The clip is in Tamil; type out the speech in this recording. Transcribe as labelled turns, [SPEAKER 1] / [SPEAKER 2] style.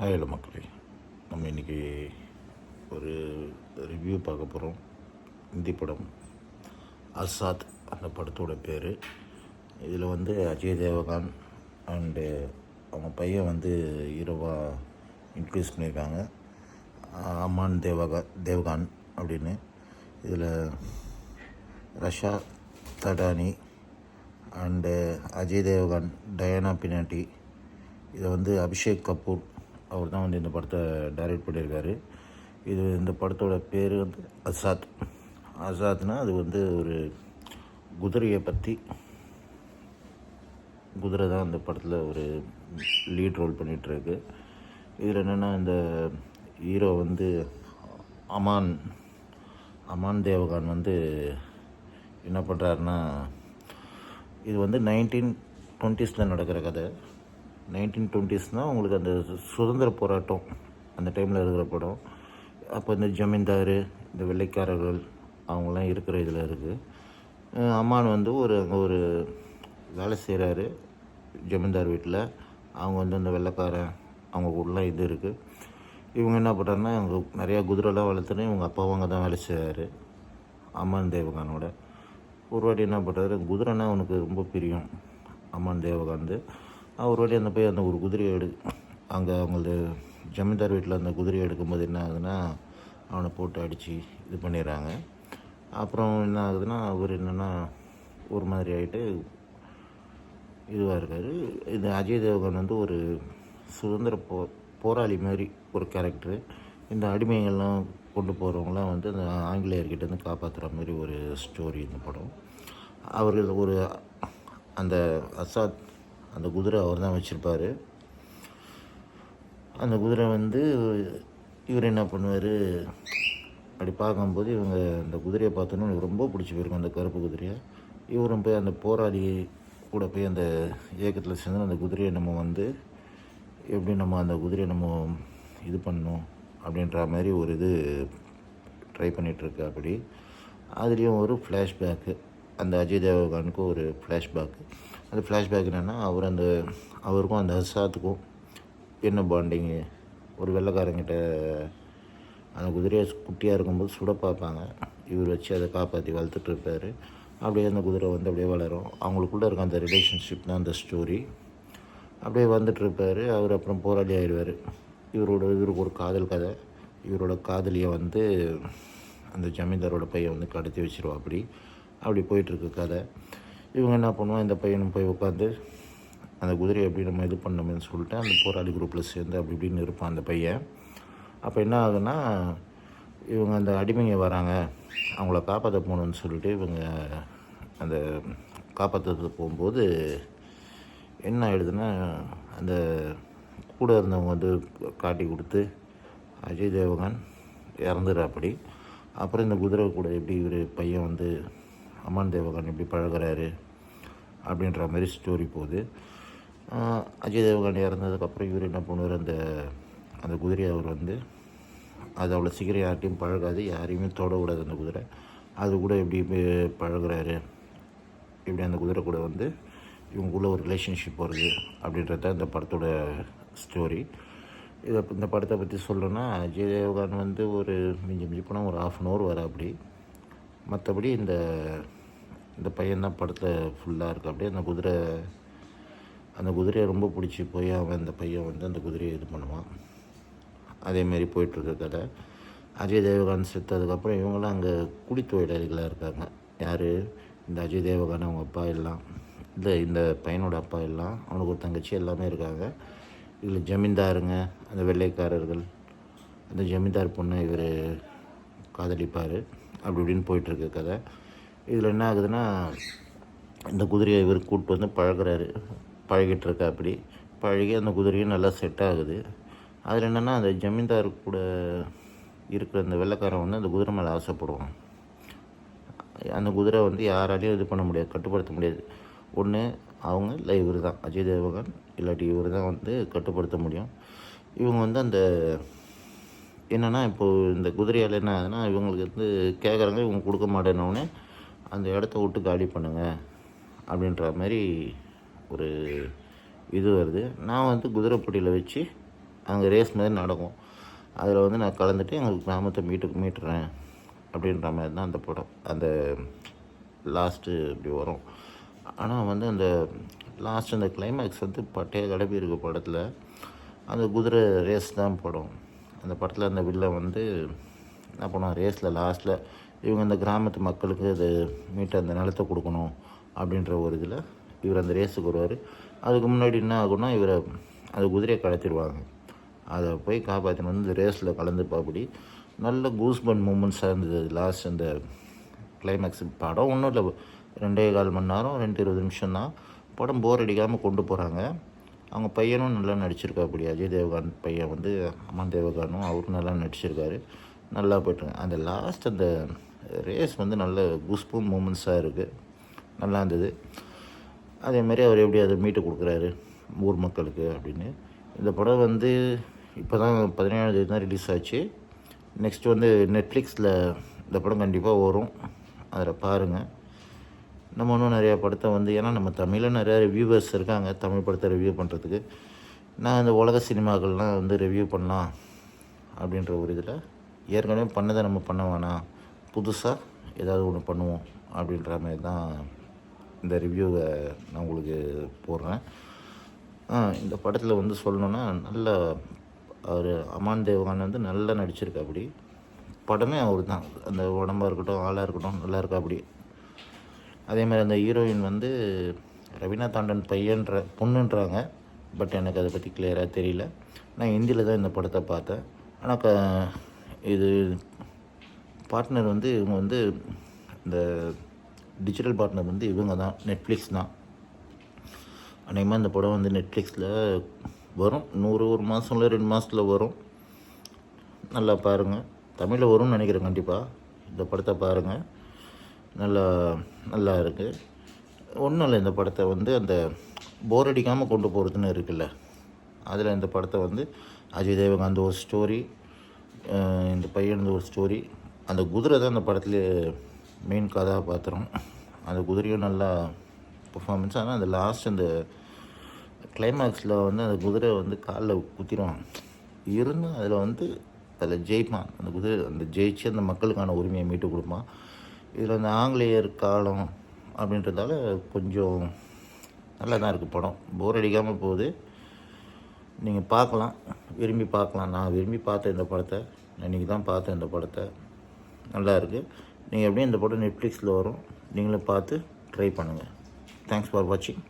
[SPEAKER 1] ஹலோ மக்களே, நம்ம இன்றைக்கி ஒரு ரிவ்யூ பார்க்க போகிறோம். ஹிந்தி படம் ஆசாத். அந்த படத்தோட பேர். இதில் வந்து அஜய் தேவகான் அண்டு அவங்க பையன் வந்து ஹீரோவாக இன்ட்ரடியூஸ் பண்ணியிருக்காங்க, அமான் தேவகான் அப்படின்னு. இதில் ரஷா தடானி அண்டு அஜய் தேவகான், டயானா பினாட்டி, இதை வந்து அபிஷேக் கபூர் அவர் தான் வந்து இந்த படத்தை டைரக்ட் பண்ணியிருக்காரு. இந்த படத்தோட பேர் வந்து ஆசாத். ஆசாத்னால் அது வந்து ஒரு குதிரையை பற்றி. குதிரை தான் இந்த படத்தில் ஒரு லீட் ரோல் பண்ணிகிட்ருக்கு. இதில் என்னென்னா, இந்த ஹீரோ வந்து அமான் தேவகான் வந்து என்ன பண்ணுறாருன்னா, இது வந்து 1920s நடக்கிற கதை. 1920ஸ்னால் உங்களுக்கு அந்த சுதந்திர போராட்டம் அந்த டைமில் இருக்கிற படம். அப்போ இந்த ஜமீன்தார், இந்த வெள்ளைக்காரர்கள் அவங்களாம் இருக்கிற இதில் இருக்குது. அம்மான் வந்து அங்கே ஒரு வேலை செய்கிறாரு ஜமீன்தார் வீட்டில். அவங்க வந்து அந்த வெள்ளைக்காரன் அவங்க கூடலாம் இது இருக்குது. இவங்க என்ன பண்ணுறாருன்னா, அங்கே நிறையா குதிரைலாம் வளர்த்துன்னு இவங்க அப்பாவும் அங்கே தான் வேலை செய்கிறாரு அமான் தேவகானோட. ஒரு வாட்டி என்ன பண்ணுறாரு, குதிரைன்னா அவனுக்கு ரொம்ப பிரியம் அமான் தேவகான். ஒரு வாட்டி அந்த போய் அந்த ஒரு குதிரையை அங்கே அவங்களது ஜமீன்தார் வீட்டில் அந்த குதிரையை எடுக்கும்போது என்ன ஆகுதுன்னா, அவனை போட்டு அடித்து இது பண்ணிடுறாங்க. அப்புறம் என்ன ஆகுதுன்னா, அவர் என்னென்னா ஒரு மாதிரி ஆகிட்டு இதுவாக இருக்கார். இது அஜய் தேவகான் வந்து ஒரு சுதந்திர போராளி மாதிரி ஒரு கேரக்டரு. இந்த அடிமைகள்லாம் கொண்டு போகிறவங்களாம் வந்து அந்த ஆங்கிலேயர்கிட்டேருந்து காப்பாற்றுற மாதிரி ஒரு ஸ்டோரி இந்த படம். அவர்கள் அந்த ஆசாத் அந்த குதிரை அவர் தான் வச்சுருப்பார். அந்த குதிரை வந்து இவர் என்ன பண்ணுவார், அப்படி பார்க்கும்போது இவங்க அந்த குதிரையை பார்த்தோன்னா ரொம்ப பிடிச்சி போயிருக்கும், அந்த கருப்பு குதிரையை. இவரும் போய் அந்த போராளி கூட போய் அந்த இயக்கத்தில் சேர்ந்து அந்த குதிரையை எப்படி நம்ம அந்த குதிரையை இது பண்ணணும் அப்படின்ற மாதிரி ஒரு இது ட்ரை பண்ணிகிட்ருக்கு. அப்படி அதுலேயும் ஒரு ஃப்ளாஷ்பேக்கு, அந்த அஜய் தேவகானுக்கு ஒரு ஃப்ளாஷ்பேக்கு. அந்த ஃப்ளாஷ்பேக் என்னென்னா, அவருக்கும் அந்த ஆசாத்துக்கும் என்ன பாண்டிங்கு. ஒரு வெள்ளைக்காரங்கிட்ட அந்த குதிரையை குட்டியாக இருக்கும்போது சுட பார்ப்பாங்க, இவர் வச்சு அதை காப்பாற்றி வளர்த்துட்ருப்பார். அப்படியே அந்த குதிரை வந்து அப்படியே வளரும். அவங்களுக்குள்ளே இருக்க அந்த ரிலேஷன்ஷிப் தான் அந்த ஸ்டோரி. அப்படியே வந்துட்டுருப்பார். அவர் அப்புறம் போராளி ஆயிடுவார். இவருக்கு ஒரு காதல் கதை. இவரோட காதலியை வந்து அந்த ஜமீன்தாரோட பையன் வந்து கடத்தி வச்சிருவா. அப்படி போயிட்டுருக்கு கதை. இவங்க என்ன பண்ணுவோம், இந்த பையனும் போய் உட்காந்து அந்த குதிரையை எப்படி நம்ம இது பண்ணணும்னு சொல்லிட்டு அந்த போராளி குரூப்பில் சேர்ந்து அப்படி இப்படின்னு இருப்பான் அந்த பையன். அப்போ என்ன ஆகுதுன்னா, இவங்க அந்த அடிமைங்க வராங்க, அவங்கள காப்பாற்ற போகணுன்னு சொல்லிட்டு இவங்க அந்த காப்பாற்றுறதுக்கு போகும்போது என்ன ஆகிடுதுன்னா, அந்த கூட இருந்தவங்க வந்து காட்டி கொடுத்து அஜய் தேவகான் இறந்துடுறாப்படி. அப்புறம் இந்த குதிரை கூட எப்படி இவர் பையன் வந்து அமான் தேவகான் எப்படி பழகிறாரு அப்படின்ற மாதிரி ஸ்டோரி போகுது. அஜய் தேவகான் இறந்ததுக்கப்புறம் இவர் என்ன பண்ணுவார், அந்த குதிரையை அவர் வந்து அது அவ்வளோ சீக்கிரம் யார்ட்டையும் பழகாது, யாரையுமே தொடக்கூடாது அந்த குதிரை. அது கூட எப்படி பழகிறாரு, எப்படி அந்த குதிரை கூட வந்து இவங்களுக்குள்ள ஒரு ரிலேஷன்ஷிப் வருது அப்படின்றது தான் இந்த படத்தோட ஸ்டோரி. இந்த படத்தை பற்றி சொல்லணும்னா, அஜய் தேவகான் வந்து ஒரு மிஞ்சி போனால் ஒரு 1/2 hour வர அப்படி. மற்றபடி இந்த பையன்தான் படத்தில் ஃபுல்லாக இருக்குது. அப்படியே அந்த குதிரையை ரொம்ப பிடிச்சி போய் அவன் அந்த பையன் வந்து அந்த குதிரையை இது பண்ணுவான். அதேமாரி போயிட்டுருக்க கதை. அஜய் தேவகான் செத்ததுக்கப்புறம் இவங்களாம் அங்கே குடி தொழிலாளிகளாக இருக்காங்க. யார், இந்த அஜய் தேவகான் அவங்க அப்பா எல்லாம், இந்த பையனோட அப்பா எல்லாம், அவனுக்கு ஒரு தங்கச்சி எல்லாமே இருக்காங்க. இதில் ஜமீன்தாருங்க, அந்த வெள்ளைக்காரர்கள், அந்த ஜமீன்தார் பொண்ணை இவர் காதலிப்பார். அப்படி இப்படின்னு போயிட்டுருக்கு கதை. இதில் என்ன ஆகுதுன்னா, இந்த குதிரையை இவர் கூப்பிட்டு வந்து பழகிட்டுருக்கா. அப்படி பழகி அந்த குதிரையும் நல்லா செட் ஆகுது. அதில் என்னென்னா, அந்த ஜமீன்தார் கூட இருக்கிற அந்த வெள்ளைக்காரன் வந்து அந்த குதிரை மேலே ஆசைப்படுவான். அந்த குதிரை வந்து யாராலையும் இது பண்ண முடியாது, கட்டுப்படுத்த முடியாது. ஒன்று அவங்க இல்லை இவர் தான் அஜய் தேவகான், இல்லாட்டி இவர் தான் வந்து கட்டுப்படுத்த முடியும். இவங்க வந்து அந்த என்னென்னா, இப்போது இந்த குதிரையால் என்ன ஆகுதுன்னா, இவங்களுக்கு வந்து கேட்குறாங்க, இவங்க கொடுக்க மாட்டேன்னொடனே அந்த இடத்த விட்டு காலி பண்ணுங்க அப்படின்ற மாதிரி ஒரு இது வருது. நான் வந்து குதிரைப்பட்டியில் வச்சு அங்கே ரேஸ் மாதிரி நடக்கும். அதில் வந்து நான் கலந்துட்டு எங்கள் கிராமத்தை மீட்டுறேன் அப்படின்ற மாதிரி தான் அந்த படம். அந்த லாஸ்ட்டு இப்படி வரும். ஆனால் வந்து அந்த லாஸ்ட் அந்த கிளைமேக்ஸ் வந்து பட்டையை கிளப்பி இருக்க படத்தில் அந்த குதிரை ரேஸ் தான் படம். அந்த படத்தில் அந்த வில்லன் வந்து என்ன பண்ணுவான், ரேஸில் லாஸ்ட்டில் இவங்க அந்த கிராமத்து மக்களுக்கு அது மீட்டு அந்த நிலத்தை கொடுக்கணும் அப்படின்ற ஒரு இதில் இவர் அந்த ரேஸுக்கு வருவார். அதுக்கு முன்னாடி என்ன ஆகும்னா இவரை அந்த குதிரையை கடத்திடுவாங்க. அதை போய் காப்பாற்றின வந்து இந்த ரேஸில் கலந்துப்பாப்படி நல்ல கூஸ்பன் மூமெண்ட்ஸாக இருந்தது லாஸ்ட் அந்த கிளைமேக்ஸ். படம் ஒன்றும் இல்லை, 2.25 மணி நேரம் 2:20 நிமிஷம் தான். படம் போர் அடிக்காமல் கொண்டு போகிறாங்க. அவங்க பையனும் நல்லா நடிச்சிருக்காப்படி. அஜய் தேவகான் பையன் வந்து அமன் தேவகானும் அவரும் நல்லா நடிச்சிருக்காரு. நல்லா போய்ட்டுருங்க. அந்த லாஸ்ட் அந்த ரேஸ் வந்து நல்ல கூஸ்பன் மூமெண்ட்ஸாக இருக்குது, நல்லா இருந்தது. அதேமாதிரி அவர் எப்படி அதை மீட்டு கொடுக்குறாரு ஊர் மக்களுக்கு அப்படின்னு. இந்த படம் வந்து இப்போ தான் 17ஆம் தேதி தான் ரிலீஸ் ஆச்சு. நெக்ஸ்ட் வந்து நெட்ஃப்ளிக்ஸில் இந்த படம் கண்டிப்பாக வரும், அதில் பாருங்கள். நம்ம இன்னும் நிறையா படத்தை வந்து, ஏன்னா நம்ம தமிழில் நிறையா ரிவ்யூவர்ஸ் இருக்காங்க தமிழ் படத்தை ரிவ்யூ பண்ணுறதுக்கு. நான் இந்த உலக சினிமாக்கள்லாம் வந்து ரிவ்யூ பண்ணலாம் அப்படின்ற ஒரு இதில் ஏற்கனவே பண்ணதை நம்ம பண்ண வேணாம், புதுசாக ஏதாவது ஒன்று பண்ணுவோம் அப்படின்ற மாதிரி தான் இந்த ரிவ்யூவை நான் உங்களுக்கு போடுறேன். இந்த படத்தில் வந்து சொல்லணுன்னா நல்ல அவர் அமான் தேவகான் வந்து நல்லா நடிச்சிருக்காப்படி. படமே அவர் தான், அந்த உடம்பாக இருக்கட்டும் ஆளாக இருக்கட்டும் நல்லா இருக்காப்படி. அதே மாதிரி அந்த ஹீரோயின் வந்து ரவீனா தாண்டன் பொண்ணுன்றாங்க. பட் எனக்கு அதை பற்றி கிளியராக தெரியல. நான் ஹிந்தியில் தான் இந்த படத்தை பார்த்தேன். ஆனால் இது பார்ட்னர் வந்து இவங்க வந்து இந்த டிஜிட்டல் பார்ட்னர் வந்து இவங்க தான், நெட்ஃப்ளிக்ஸ் தான். அநேகமாக இந்த படம் வந்து நெட்ஃப்ளிக்ஸில் வரும், ஒரு மாதம் இல்லை 2 மாதத்தில் வரும். நல்லா பாருங்கள். தமிழில் வரும்னு நினைக்கிறேன் கண்டிப்பாக. இந்த படத்தை பாருங்கள், நல்லா இருக்குது. ஒன்றும் இல்லை, இந்த படத்தை வந்து அந்த போர் அடிக்காமல் கொண்டு போகிறதுன்னு இருக்குல்ல, அதில் இந்த படத்தை வந்து அஜய் தேவகாந்த் ஒரு ஸ்டோரி, இந்த பையன் ஒரு ஸ்டோரி. அந்த குதிரை தான் அந்த படத்துலேயே மெயின் கதாபாத்திரம். அந்த குதிரையும் நல்லா பர்ஃபார்மன்ஸ். ஆனால் அந்த லாஸ்ட் அந்த கிளைமேக்ஸில் வந்து அந்த குதிரை வந்து காலில் குத்திடுவான் இருந்தும் அதில் ஜெயிப்பான். அந்த குதிரை அந்த ஜெயிச்சு அந்த மக்களுக்கான உரிமையை மீட்டு கொடுப்பான். இதில் அந்த ஆங்கிலேயர் காலம் அப்படின்றதால கொஞ்சம் நல்லா தான் இருக்குது படம், போர் அடிக்காமல் போகுது. நீங்கள் பார்க்கலாம், விரும்பி பார்க்கலாம். நான் விரும்பி பார்த்தேன் இந்த படத்தை, நான் இன்றைக்கி தான் பார்த்தேன் இந்த படத்தை. நல்லா இருக்குது. நீங்கள் எப்படியும் இந்த படம் நெட்ஃப்ளிக்ஸில் வரும், நீங்களும் பார்த்து ட்ரை பண்ணுங்கள். தேங்க்ஸ் ஃபார் வாட்சிங்.